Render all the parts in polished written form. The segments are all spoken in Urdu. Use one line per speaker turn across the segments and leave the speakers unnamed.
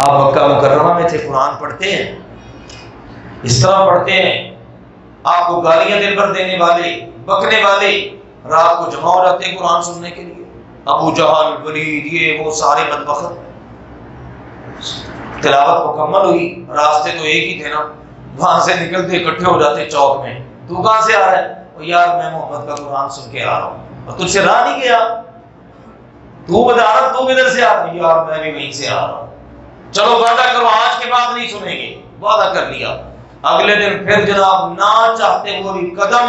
آپ مکہ مکرمہ میں تھے، قرآن پڑھتے ہیں، اس طرح پڑھتے ہیں، آپ کو گالیاں دن بھر دینے والے، بکنے والے رات کو جمع ہو جاتے ہیں قرآن سننے کے لیے، ابو جہل، ولید، یہ وہ سارے بدبخت۔ تلاوت مکمل ہوئی، راستے تو ایک ہی تھے نا، وہاں سے نکلتے اکٹھے ہو جاتے چوک میں، تو کہاں سے آ رہا ہے؟ یار میں محمد کا قرآن سن کے آ رہا ہوں، اور تجھ سے راہ نہیں گیا، تو بتا رہا تو کدھر سے آ رہا ہے؟ یار میں بھی وہیں سے آ رہا ہوں، چلو وعدہ کرو آج کے بعد نہیں سنیں گے، وعدہ کر لیا۔ اگلے دن پھر جناب نہ چاہتے وہ بھی قدم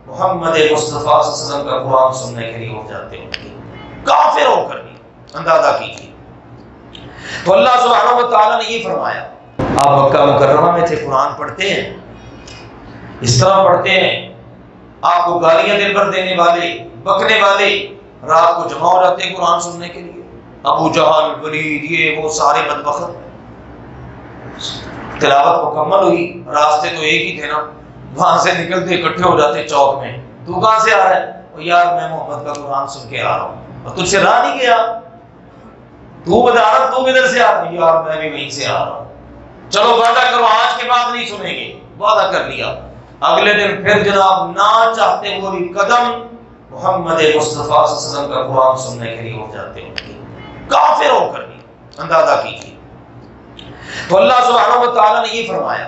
محمد مصطفیٰ صلی اللہ علیہ وسلم کا قرآن سننے کے لیے ہو جاتے ہیں، کافر ہو کر بھی، اندازہ کیجیے۔ تو اللہ سبحانہ و تعالیٰ نے یہ فرمایا، آپ مکہ مکرمہ میں تھے، قرآن پڑھتے ہیں، اس طرح پڑھتے ہیں، آپ کو گالیاں دن بھر دینے والے، بکنے والے رات کو جمع ہو جاتے ہیں قرآن سننے کے لیے، ابو جہل، ولید، یہ وہ سارے بدبخت۔ تلاوت مکمل ہوئی، راستے تو ایک ہی تھے نا، وہاں سے نکلتے اکٹھے ہو جاتے چوک میں، تو کہاں سے آ رہا ہے؟ یار میں محمد کا قرآن سن کے آ رہا ہوں، اور تجھ سے راہ نہیں گیا، تو بتا رہا تو کدھر سے آ رہا ہے؟ یار میں بھی وہیں سے آ رہا ہوں، چلو وعدہ کرو آج کے بعد نہیں سنیں گے، وعدہ کر لیا۔ اگلے دن پھر جناب نہ چاہتے وہ بھی قدم محمد مصطفیٰ صلی اللہ علیہ وسلم کا قرآن سننے کے لیے ہو جاتے ہیں، کافر ہو کر بھی، اندازہ کیجیے۔ تو اللہ سبحانہ و تعالیٰ نے یہ فرمایا،